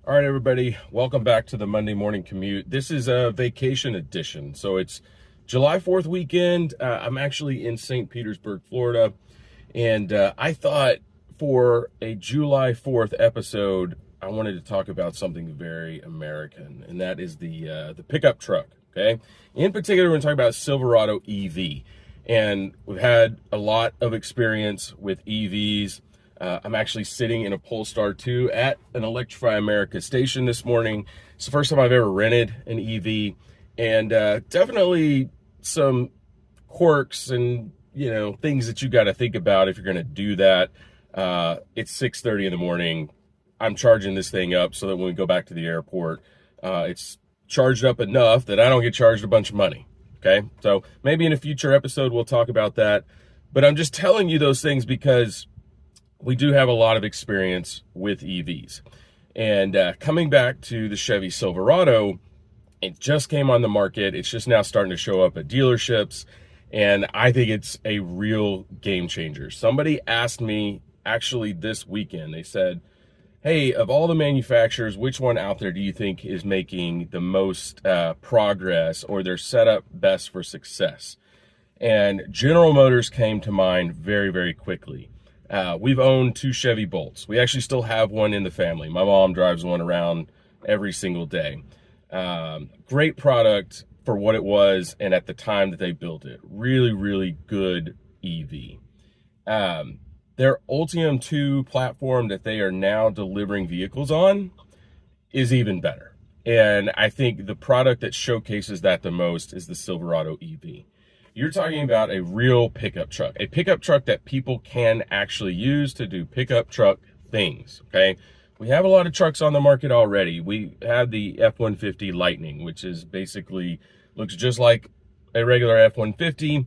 All right, everybody, welcome back to the Monday Morning Commute. This is a vacation edition. So it's July 4th weekend. I'm actually in St. Petersburg, Florida. And I thought for a July 4th episode, I wanted to talk about something very American, and that is the pickup truck, okay? In particular, we're going to talk about Silverado EV. And we've had a lot of experience with EVs. I'm actually sitting in a Polestar 2 at an Electrify America station this morning. It's the first time I've ever rented an EV, and definitely some quirks and things that you got to think about if you're going to do that. It's 6:30 in the morning. I'm charging this thing up so that when we go back to the airport, it's charged up enough that I don't get charged a bunch of money. Okay, so maybe in a future episode we'll talk about that, but I'm just telling you those things because we do have a lot of experience with EVs. And coming back to the Chevy Silverado, it just came on the market. It's just now starting to show up at dealerships, and I think it's a real game changer. Somebody asked me actually this weekend, they said, hey, of all the manufacturers, which one out there do you think is making the most progress, or they're set up best for success? And General Motors came to mind very, very quickly. We've owned two Chevy Bolts. We actually still have one in the family. My mom drives one around every single day. Great product for what it was and at the time that they built it. Really, really good EV. Their Ultium 2 platform that they are now delivering vehicles on is even better. And I think the product that showcases that the most is the Silverado EV. You're talking about a real pickup truck, a pickup truck that people can actually use to do pickup truck things, okay? We have a lot of trucks on the market already. We have the F-150 Lightning, which is basically, looks just like a regular F-150,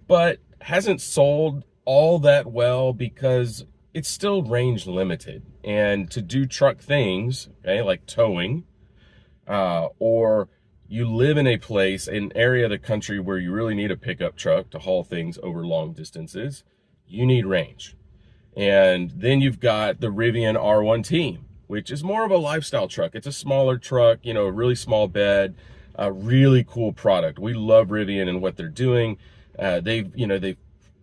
but hasn't sold all that well because it's still range limited. And to do truck things, okay, like towing, or you live in a place, an area of the country where you really need a pickup truck to haul things over long distances, you need range. And then you've got the Rivian R1T, which is more of a lifestyle truck. It's a smaller truck, a really small bed, a really cool product. We love Rivian and what they're doing. They've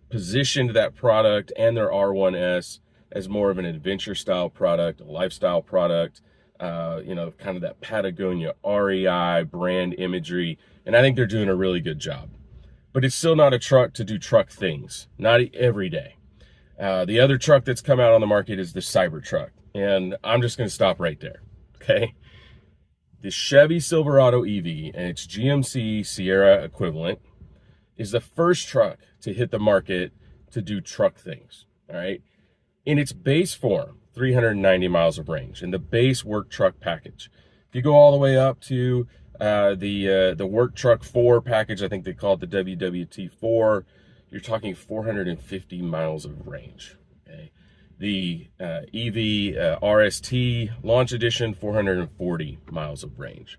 positioned that product and their R1S as more of an adventure style product, a lifestyle product. Kind of that Patagonia REI brand imagery. And I think they're doing a really good job. But it's still not a truck to do truck things, not every day. The other truck that's come out on the market is the Cybertruck. And I'm just going to stop right there, okay? The Chevy Silverado EV and its GMC Sierra equivalent is the first truck to hit the market to do truck things, all right? In its base form, 390 miles of range in the base work truck package. If you go all the way up to the work truck 4 package, I think they call it the WWT4, you're talking 450 miles of range. Okay? The EV RST Launch Edition, 440 miles of range.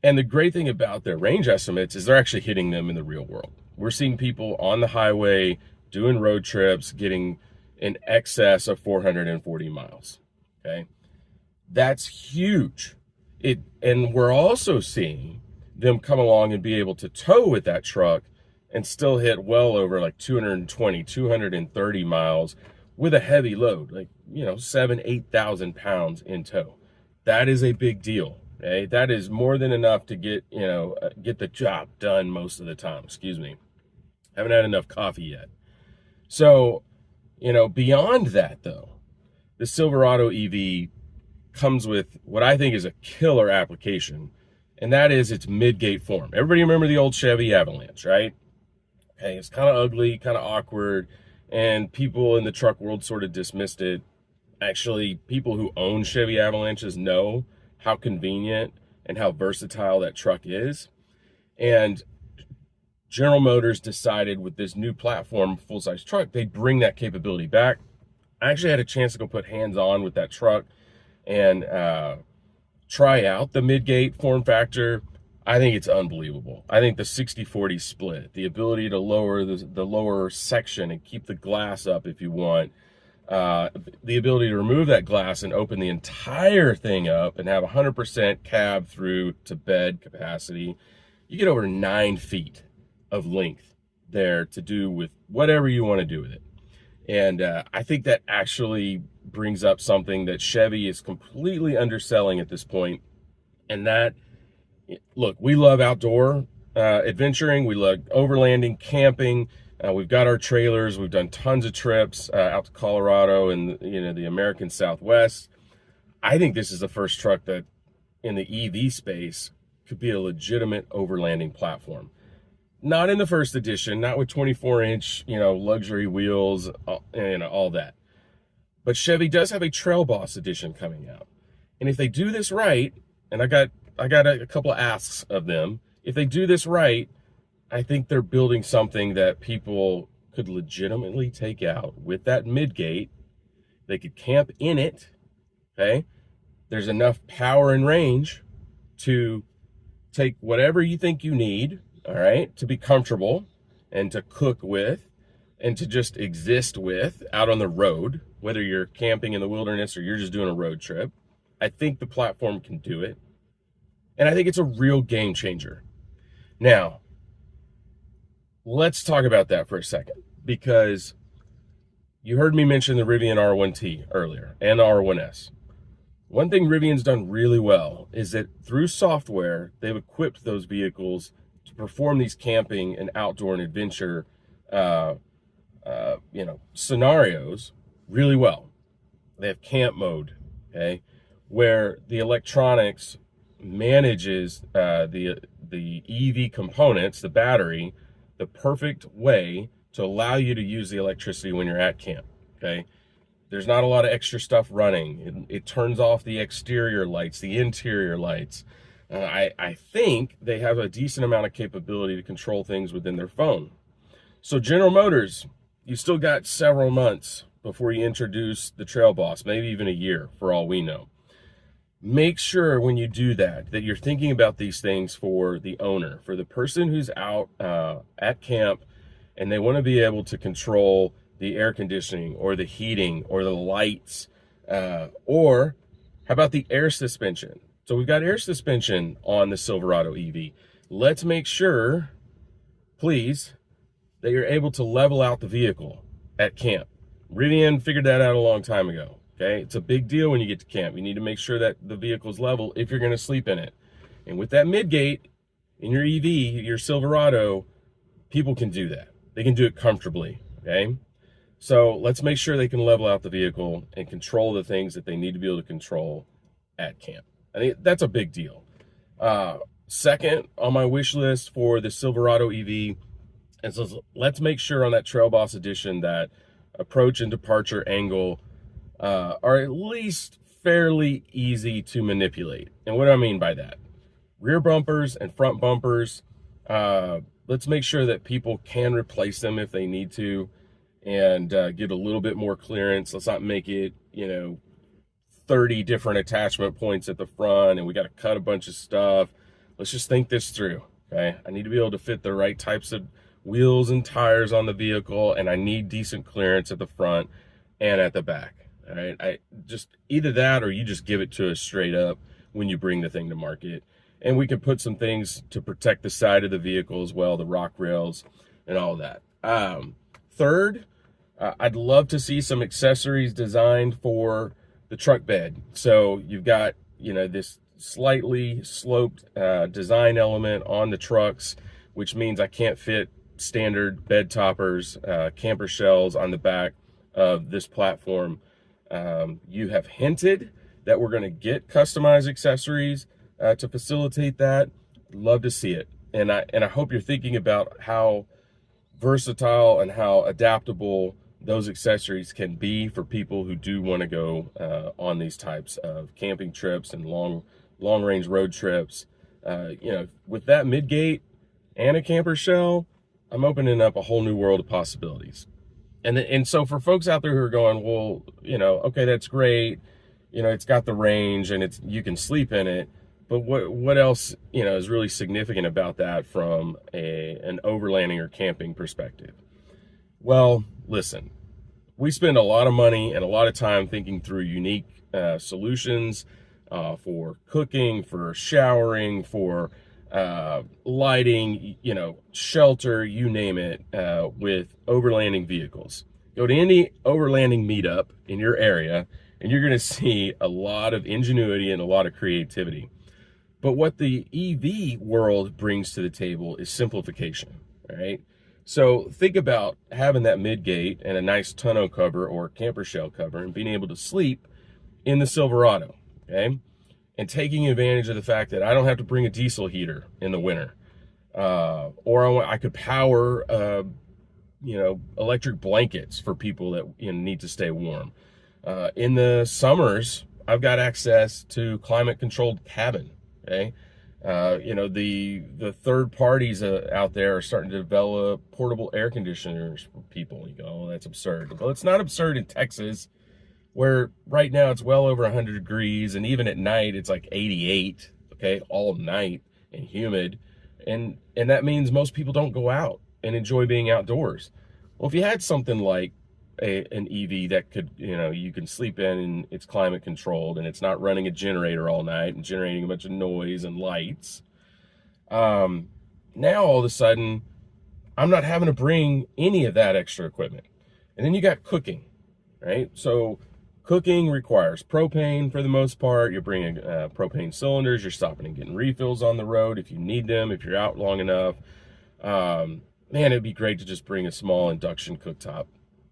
And the great thing about their range estimates is they're actually hitting them in the real world. We're seeing people on the highway doing road trips, getting in excess of 440 miles, okay? That's huge. And we're also seeing them come along and be able to tow with that truck and still hit well over like 220, 230 miles with a heavy load, like, 8,000 pounds in tow. That is a big deal, okay? That is more than enough to get the job done most of the time, excuse me. Haven't had enough coffee yet. So, beyond that, though, the Silverado EV comes with what I think is a killer application, and that is its midgate form. Everybody remember the old Chevy Avalanche, right? Okay, it's kind of ugly, kind of awkward, and people in the truck world sort of dismissed it. Actually, people who own Chevy Avalanches know how convenient and how versatile that truck is. And General Motors decided with this new platform, full-size truck, they'd bring that capability back. I actually had a chance to go put hands-on with that truck and try out the midgate form factor. I think it's unbelievable. I think the 60-40 split, the ability to lower the lower section and keep the glass up if you want, the ability to remove that glass and open the entire thing up and have 100% cab through to bed capacity. You get over 9 feet of length there to do with whatever you want to do with it. And I think that actually brings up something that Chevy is completely underselling at this point. And that, look, we love outdoor adventuring. We love overlanding, camping. We've got our trailers. We've done tons of trips out to Colorado and the American Southwest. I think this is the first truck that in the EV space could be a legitimate overlanding platform. Not in the first edition, not with 24-inch, luxury wheels, all that. But Chevy does have a Trail Boss edition coming out. And if they do this right, and I got a couple of asks of them, if they do this right, I think they're building something that people could legitimately take out with that midgate. They could camp in it, okay? There's enough power and range to take whatever you think you need, all right, to be comfortable and to cook with and to just exist with out on the road, whether you're camping in the wilderness or you're just doing a road trip. I think the platform can do it. And I think it's a real game changer. Now, let's talk about that for a second, because you heard me mention the Rivian R1T earlier and the R1S. One thing Rivian's done really well is that through software, they've equipped those vehicles to perform these camping and outdoor and adventure scenarios really well. They have camp mode, okay, where the electronics manages the EV components, the battery, the perfect way to allow you to use the electricity when you're at camp, okay? There's not a lot of extra stuff running. It turns off the exterior lights, the interior lights. I think they have a decent amount of capability to control things within their phone. So General Motors, you still got several months before you introduce the Trail Boss, maybe even a year for all we know. Make sure when you do that you're thinking about these things for the owner, for the person who's out at camp and they want to be able to control the air conditioning or the heating or the lights, or how about the air suspension? So we've got air suspension on the Silverado EV. Let's make sure, please, that you're able to level out the vehicle at camp. Rivian figured that out a long time ago. Okay, it's a big deal when you get to camp. You need to make sure that the vehicle's level if you're going to sleep in it. And with that midgate in your EV, your Silverado, people can do that. They can do it comfortably, okay? So let's make sure they can level out the vehicle and control the things that they need to be able to control at camp. I think that's a big deal. Second on my wish list for the Silverado EV, and so let's make sure on that Trail Boss edition that approach and departure angle are at least fairly easy to manipulate. And what do I mean by that? Rear bumpers and front bumpers, let's make sure that people can replace them if they need to and get a little bit more clearance. Let's not make it, 30 different attachment points at the front and we got to cut a bunch of stuff. Let's just think this through, okay? I need to be able to fit the right types of wheels and tires on the vehicle, and I need decent clearance at the front and at the back. All right, I just either that or you just give it to us straight up when you bring the thing to market. And we can put some things to protect the side of the vehicle as well, the rock rails and all that. Third, I'd love to see some accessories designed for the truck bed. So you've got, this slightly sloped design element on the trucks, which means I can't fit standard bed toppers, camper shells on the back of this platform. You have hinted that we're going to get customized accessories to facilitate that. Love to see it. And I hope you're thinking about how versatile and how adaptable those accessories can be for people who do want to go on these types of camping trips and long range road trips. With that midgate and a camper shell, I'm opening up a whole new world of possibilities. And so for folks out there who are going, well, okay, that's great. It's got the range and you can sleep in it. But what else, is really significant about that from an overlanding or camping perspective? Well, listen, we spend a lot of money and a lot of time thinking through unique solutions for cooking, for showering, for lighting, shelter, you name it, with overlanding vehicles. Go to any overlanding meetup in your area and you're going to see a lot of ingenuity and a lot of creativity. But what the EV world brings to the table is simplification, right? So think about having that midgate and a nice tonneau cover or camper shell cover and being able to sleep in the Silverado, okay? And taking advantage of the fact that I don't have to bring a diesel heater in the winter. Or I could power, electric blankets for people that need to stay warm. In the summers, I've got access to climate-controlled cabin. Okay, the third parties out there are starting to develop portable air conditioners for people. You go, oh, that's absurd. Well, it's not absurd in Texas, where right now it's well over 100 degrees, and even at night it's like 88. Okay, all night and humid, and that means most people don't go out and enjoy being outdoors. Well, if you had something like an EV that could, you can sleep in and it's climate controlled and it's not running a generator all night and generating a bunch of noise and lights. Now all of a sudden, I'm not having to bring any of that extra equipment. And then you got cooking, right? So cooking requires propane for the most part. You're bringing propane cylinders. You're stopping and getting refills on the road if you need them, if you're out long enough. Man, it'd be great to just bring a small induction cooktop,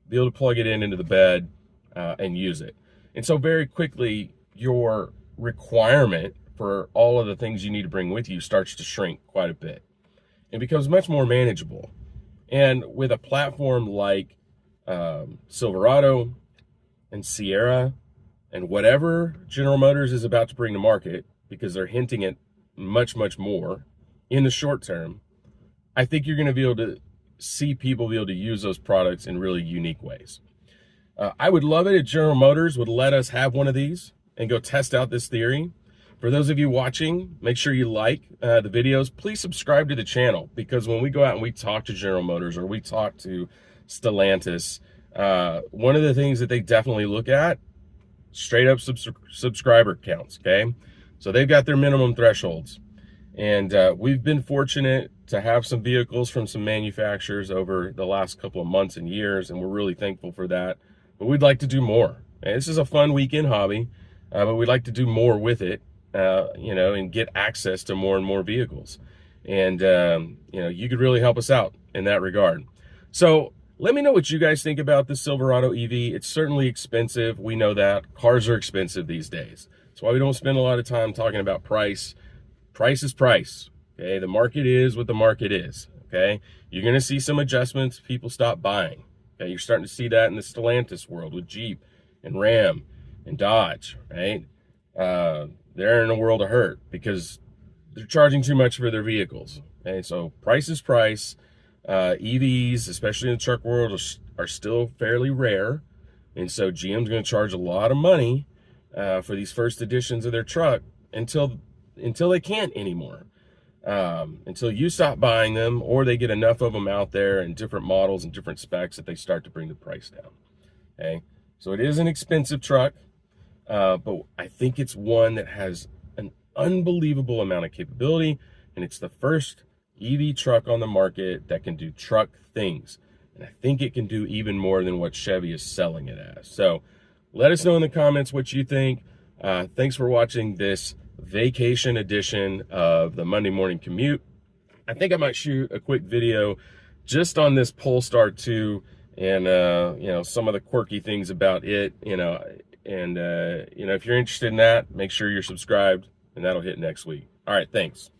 be able to plug it into the bed and use it. And so very quickly, your requirement for all of the things you need to bring with you starts to shrink quite a bit. It becomes much more manageable. And with a platform like Silverado and Sierra and whatever General Motors is about to bring to market, because they're hinting at much, much more in the short term, I think you're going to be able to see people be able to use those products in really unique ways. I would love it if General Motors would let us have one of these and go test out this theory. For those of you watching, make sure you like the videos. Please subscribe to the channel, because when we go out and we talk to General Motors or we talk to Stellantis, one of the things that they definitely look at, straight up subscriber counts, okay? So they've got their minimum thresholds. And we've been fortunate to have some vehicles from some manufacturers over the last couple of months and years, and we're really thankful for that. But we'd like to do more. And this is a fun weekend hobby, but we'd like to do more with it, and get access to more and more vehicles. And, you could really help us out in that regard. So let me know what you guys think about the Silverado EV. It's certainly expensive. We know that. Cars are expensive these days. That's why we don't spend a lot of time talking about price. Price is price, okay? The market is what the market is, okay? You're going to see some adjustments. People stop buying, okay? You're starting to see that in the Stellantis world with Jeep and Ram and Dodge, right? They're in a world of hurt because they're charging too much for their vehicles, okay? So price is price. EVs, especially in the truck world, are still fairly rare, and so GM's going to charge a lot of money for these first editions of their truck until they can't anymore, until you stop buying them or they get enough of them out there in different models and different specs that they start to bring the price down. Okay, so it is an expensive truck, but I think it's one that has an unbelievable amount of capability, and it's the first EV truck on the market that can do truck things, and I think it can do even more than what Chevy is selling it as. So let us know in the comments what you think. Thanks for watching this vacation edition of the Monday Morning Commute. I think I might shoot a quick video just on this Polestar 2 and some of the quirky things about it, and if you're interested in that, make sure you're subscribed, and that'll hit next week. All right, thanks.